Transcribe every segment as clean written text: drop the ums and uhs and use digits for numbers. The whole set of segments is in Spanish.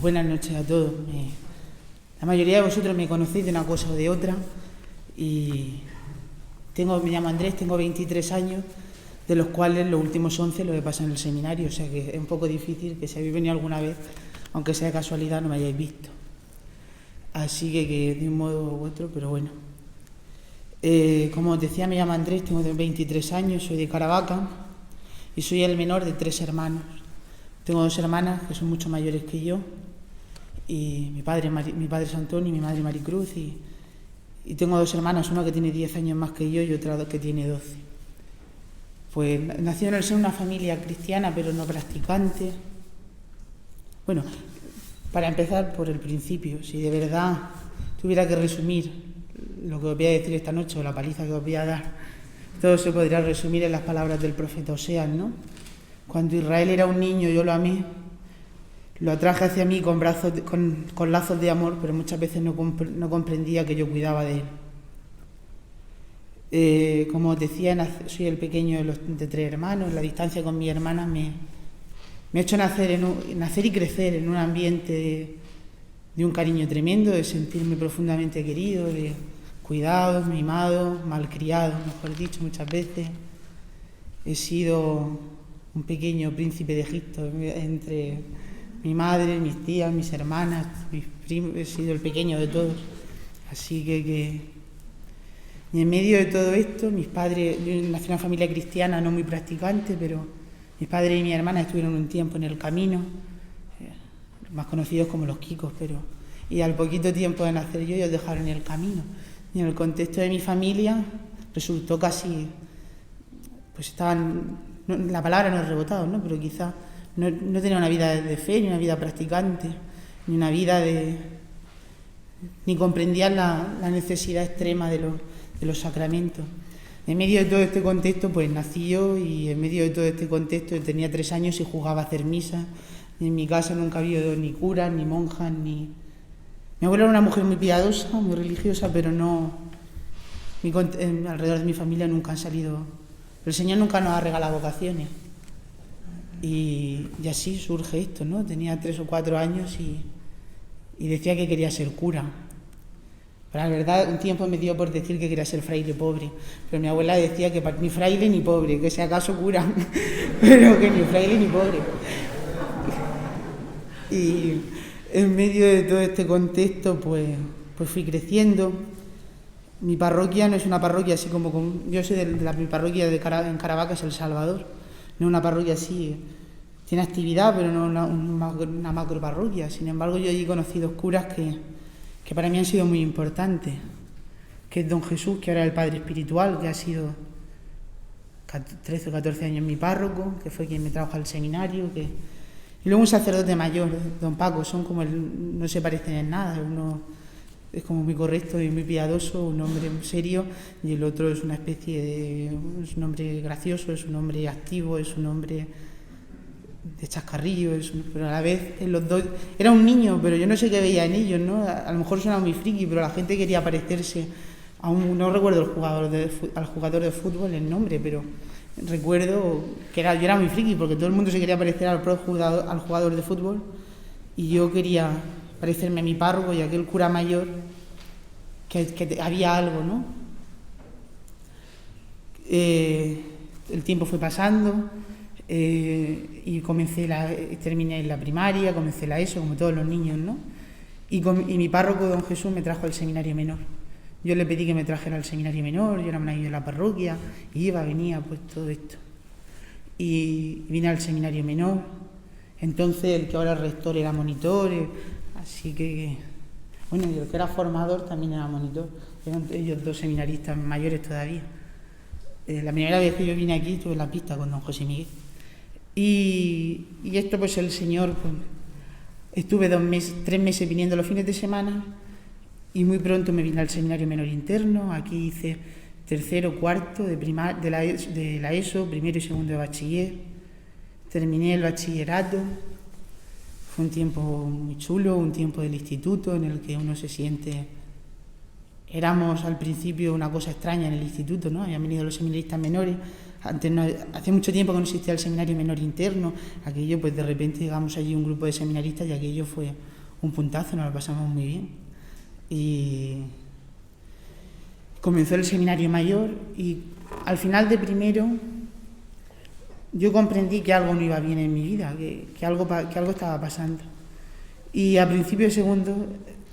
Pues buenas noches a todos. La mayoría de vosotros me conocéis de una cosa o de otra y me llamo Andrés, tengo 23 años, de los cuales los últimos 11 los he pasado en el seminario, o sea que es un poco difícil que si habéis venido alguna vez, aunque sea de casualidad, no me hayáis visto. Así que de un modo u otro, pero bueno. Como os decía, me llamo Andrés, tengo 23 años, soy de Caravaca y soy el menor de 3 hermanos. Tengo 2 hermanas que son mucho mayores que yo, y mi padre es Antonio y mi madre Maricruz, y tengo 2 hermanas, una que tiene 10 años más que yo y otra que tiene 12. Pues nací en el seno de una familia cristiana pero no practicante. Bueno, para empezar por el principio, si de verdad tuviera que resumir lo que os voy a decir esta noche o la paliza que os voy a dar, todo se podría resumir en las palabras del profeta Oseas, ¿no? Cuando Israel era un niño yo lo amé, lo atraje hacia mí con lazos de amor, pero muchas veces no comprendía que yo cuidaba de él. Como os decía, soy el pequeño de 3 hermanos. La distancia con mi hermana me ha hecho nacer y crecer en un ambiente de un cariño tremendo, de sentirme profundamente querido, de cuidado, mimado, malcriado, mejor dicho, muchas veces. He sido un pequeño príncipe de Egipto entre mi madre, mis tías, mis hermanas, mis primos. He sido el pequeño de todos. Así que y en medio de todo esto, mis padres, yo nací en una familia cristiana no muy practicante, pero mis padres y mi hermana estuvieron un tiempo en el camino, más conocidos como los Kikos, y al poquito tiempo de nacer yo, ellos dejaron el camino. Y en el contexto de mi familia resultó casi, pues la palabra no es rebotado, ¿no? Pero quizás no tenía una vida de fe, ni una vida practicante, ni una vida ni comprendían la necesidad extrema de los sacramentos. En medio de todo este contexto, pues nací yo, y en medio de todo este contexto yo tenía 3 años y jugaba a hacer misa. Y en mi casa nunca ha habido ni curas, ni monjas, ni... Mi abuela era una mujer muy piadosa, muy religiosa, pero no... alrededor de mi familia nunca han salido... El Señor nunca nos ha regalado vocaciones. Y así surge esto, ¿no? Tenía 3 o 4 años y decía que quería ser cura. Pero la verdad, un tiempo me dio por decir que quería ser fraile pobre. Pero mi abuela decía que ni fraile ni pobre, que si acaso cura, pero que ni fraile ni pobre. Y en medio de todo este contexto, pues fui creciendo. Mi parroquia no es una parroquia así como... Yo soy mi parroquia en Caravaca, es El Salvador. No es una parroquia así... Tiene actividad, pero no una macro parroquia. Sin embargo, yo allí he conocido curas que para mí han sido muy importantes, que es don Jesús, que ahora es el padre espiritual, que ha sido 13 o 14 años mi párroco, que fue quien me trajo al seminario, y luego un sacerdote mayor, don Paco, son como no se parecen en nada, uno es como muy correcto y muy piadoso, un hombre serio, y el otro es una especie es un hombre gracioso, es un hombre activo, es un hombre de chascarrillo, pero a la vez en los dos era un niño, pero yo no sé qué veía en ellos, ¿no? A lo mejor suena muy friki, pero la gente quería parecerse no recuerdo al jugador de fútbol el nombre, pero recuerdo que yo era muy friki porque todo el mundo se quería parecer al jugador de fútbol, y yo quería parecerme a mi párroco y a aquel cura mayor, que había algo, ¿no? El tiempo fue pasando. Y terminé en la primaria, comencé la ESO, como todos los niños, ¿no? Y mi párroco, don Jesús, me trajo al seminario menor. Yo le pedí que me trajera al seminario menor, yo era una niña de la parroquia, venía, pues todo esto. Y vine al seminario menor. Entonces, el que ahora es rector era monitor, así que... Bueno, y el que era formador también era monitor. Eran ellos 2 seminaristas mayores todavía. La primera vez que yo vine aquí estuve en la pista con don José Miguel. Y esto, pues el Señor, pues, estuve 3 meses viniendo los fines de semana, y muy pronto me vine al seminario menor interno. Aquí hice 3º, 4º de la ESO, 1º y 2º de bachiller. Terminé el bachillerato. Fue un tiempo muy chulo, un tiempo del instituto en el que uno se siente... Éramos al principio una cosa extraña en el instituto, ¿no? Habían venido los seminaristas menores Antes no, hace mucho tiempo que no existía el seminario menor interno, aquello pues de repente llegamos allí un grupo de seminaristas y aquello fue un puntazo, nos lo pasamos muy bien. Y comenzó el seminario mayor y al final de primero yo comprendí que algo no iba bien en mi vida, que algo estaba pasando. Y a principio de segundo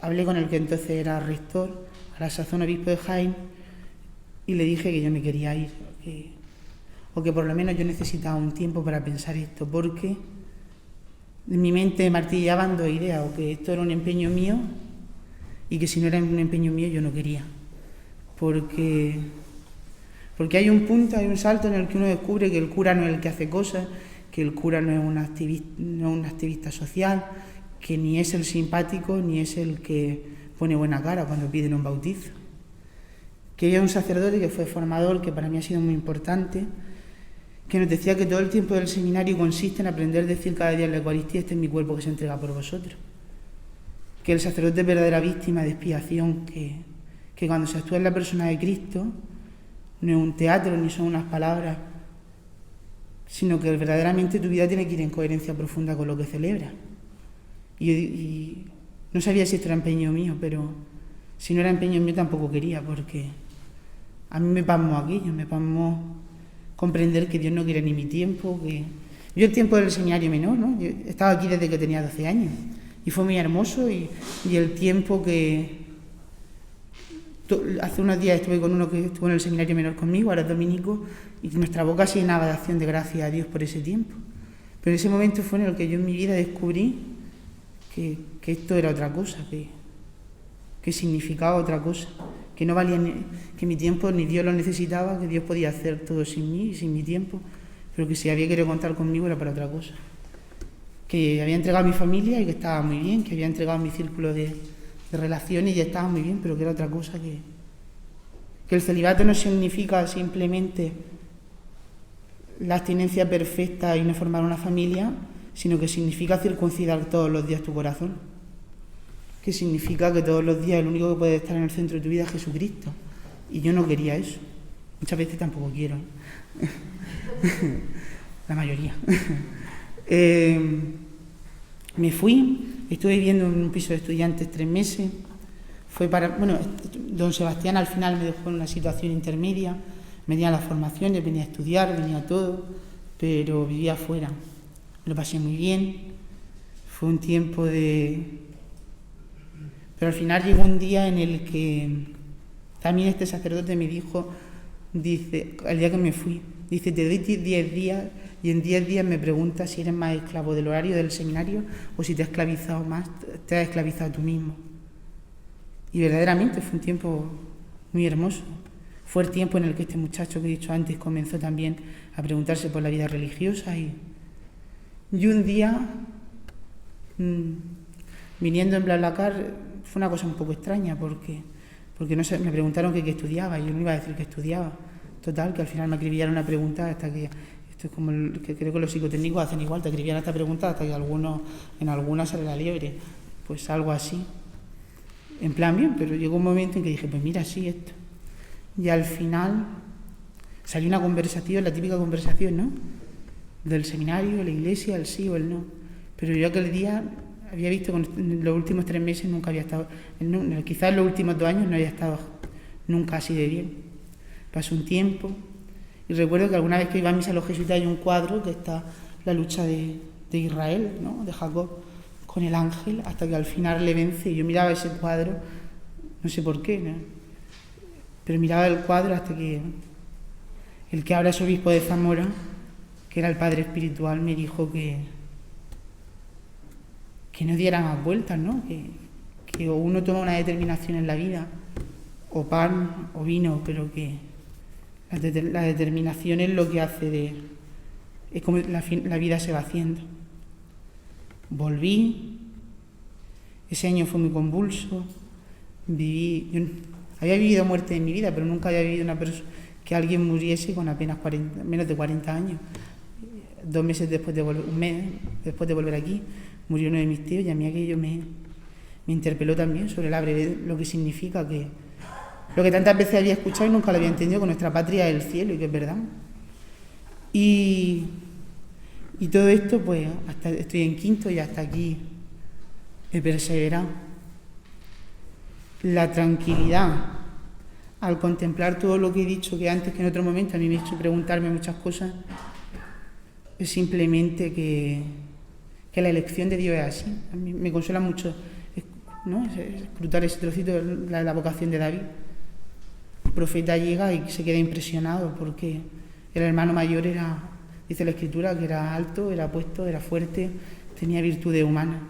hablé con el que entonces era rector, a la sazón obispo de Jaén, y le dije que yo me quería ir, o que por lo menos yo necesitaba un tiempo para pensar esto, porque en mi mente martillaban dos ideas, o que esto era un empeño mío, y que si no era un empeño mío yo no quería. Porque hay un punto, hay un salto en el que uno descubre que el cura no es el que hace cosas, que el cura no es un activista social, que ni es el simpático, ni es el que pone buena cara cuando piden un bautizo. Que había un sacerdote que fue formador, que para mí ha sido muy importante, que nos decía que todo el tiempo del seminario consiste en aprender a decir cada día en la Eucaristía: este es mi cuerpo que se entrega por vosotros. Que el sacerdote es verdadera víctima de expiación, que cuando se actúa en la persona de Cristo no es un teatro ni son unas palabras, sino que verdaderamente tu vida tiene que ir en coherencia profunda con lo que celebras. Y no sabía si esto era empeño mío, pero si no era empeño mío tampoco quería, porque a mí me pasmó aquello, me pasmó comprender que Dios no quiere ni mi tiempo, que yo el tiempo del seminario menor, ¿no? Yo estaba aquí desde que tenía 12 años y fue muy hermoso y el tiempo que... Hace unos días estuve con uno que estuvo en el seminario menor conmigo, ahora es dominico, y nuestra boca se llenaba de acción de gracias a Dios por ese tiempo. Pero ese momento fue en el que yo en mi vida descubrí que esto era otra cosa, que significaba otra cosa, que no valía que mi tiempo ni Dios lo necesitaba, que Dios podía hacer todo sin mí y sin mi tiempo, pero que si había querido contar conmigo era para otra cosa. Que había entregado a mi familia y que estaba muy bien, que había entregado mi círculo de relaciones y ya estaba muy bien, pero que era otra cosa, que el celibato no significa simplemente la abstinencia perfecta y no formar una familia, sino que significa circuncidar todos los días tu corazón, que significa que todos los días el único que puede estar en el centro de tu vida es Jesucristo, y yo no quería eso, muchas veces tampoco quiero, la mayoría. Me fui. Estuve viviendo en un piso de estudiantes 3 meses. Don Sebastián al final me dejó en una situación intermedia. Venía a las formaciones, venía a estudiar, venía a todo, pero vivía afuera. Lo pasé muy bien. Fue un tiempo de... Pero al final llegó un día en el que también este sacerdote me dijo, dice, el día que me fui, dice, te doy 10 días y en 10 días me preguntas si eres más esclavo del horario del seminario o si te has esclavizado más, te has esclavizado tú mismo. Y verdaderamente fue un tiempo muy hermoso. Fue el tiempo en el que este muchacho que he dicho antes comenzó también a preguntarse por la vida religiosa y un día, viniendo en BlaBlaCar, fue una cosa un poco extraña porque no sé, me preguntaron que qué estudiaba y yo no iba a decir que estudiaba. Total, que al final me acribillaron una pregunta hasta que... Esto es como que creo que los psicotécnicos hacen igual, te acribillan esta pregunta hasta que en algunas sale la liebre. Pues algo así. En plan bien, pero llegó un momento en que dije, pues mira, sí, esto. Y al final salió una conversación, la típica conversación, ¿no? Del seminario, la iglesia, el sí o el no. Pero yo aquel día había visto que en los últimos 3 meses nunca había estado, quizás en los últimos 2 años no había estado nunca así de bien. Pasó un tiempo y recuerdo que alguna vez que iba a misa a los jesuitas hay un cuadro que está la lucha de Israel, ¿no? De Jacob con el ángel hasta que al final le vence. Y yo miraba ese cuadro, no sé por qué, ¿no? Pero miraba el cuadro hasta que el que ahora es obispo de Zamora, que era el padre espiritual, me dijo que no diera más vueltas, ¿no? Que uno toma una determinación en la vida, o pan o vino, pero que la determinación es lo que hace es como la vida se va haciendo. Volví, ese año fue muy convulso, yo había vivido muerte en mi vida, pero nunca había vivido que alguien muriese con apenas menos de 40 años. 2 meses después un mes después de volver aquí, murió uno de mis tíos y a mí aquello me interpeló también sobre lo que significa lo que tantas veces había escuchado y nunca lo había entendido, que nuestra patria es el cielo y que es verdad. Y todo esto, pues, hasta estoy en quinto y hasta aquí he perseverado. La tranquilidad al contemplar todo lo que he dicho, que antes, que en otro momento a mí me ha hecho preguntarme muchas cosas, es simplemente que la elección de Dios es así. A mí me consuela mucho, ¿no?, escrutar ese trocito de la vocación de David. El profeta llega y se queda impresionado porque el hermano mayor era, dice la Escritura, que era alto, era apuesto, era fuerte, tenía virtudes humanas.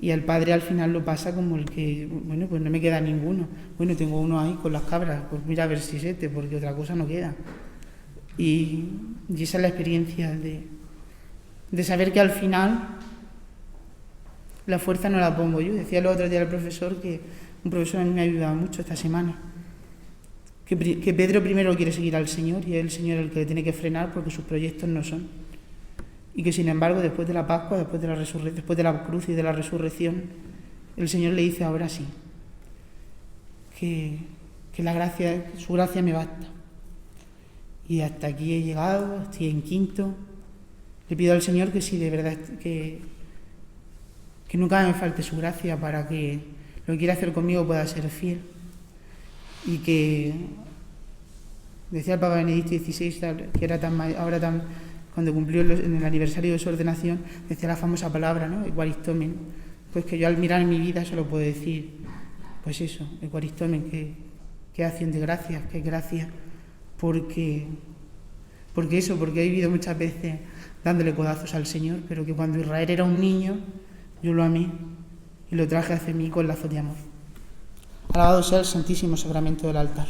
Y al padre al final lo pasa como el que, bueno, pues no me queda ninguno. Bueno, tengo uno ahí con las cabras, pues mira a ver si es este, porque otra cosa no queda. Y esa es la experiencia de saber que al final la fuerza no la pongo yo. Decía el otro día el profesor, que un profesor a mí me ha ayudado mucho esta semana, que Pedro primero quiere seguir al Señor y es el Señor el que le tiene que frenar porque sus proyectos no son. Y que sin embargo después de la Pascua, después de la cruz y de la resurrección, el Señor le dice ahora sí, que su gracia me basta. Y hasta aquí he llegado, estoy en quinto. Le pido al Señor que sí, de verdad, que nunca me falte su gracia para que lo que quiera hacer conmigo pueda ser fiel. Y que, decía el Papa Benedicto XVI, que era cuando cumplió en el aniversario de su ordenación, decía la famosa palabra, ¿no?, Eucharistomen. Pues que yo al mirar en mi vida solo puedo decir, pues eso, Eucharistomen, que acción de gracias, que gracia, porque he vivido muchas veces dándole codazos al Señor, pero que cuando Israel era un niño, yo lo amé y lo traje hacia mí con lazos de amor. Alabado sea el Santísimo Sacramento del altar.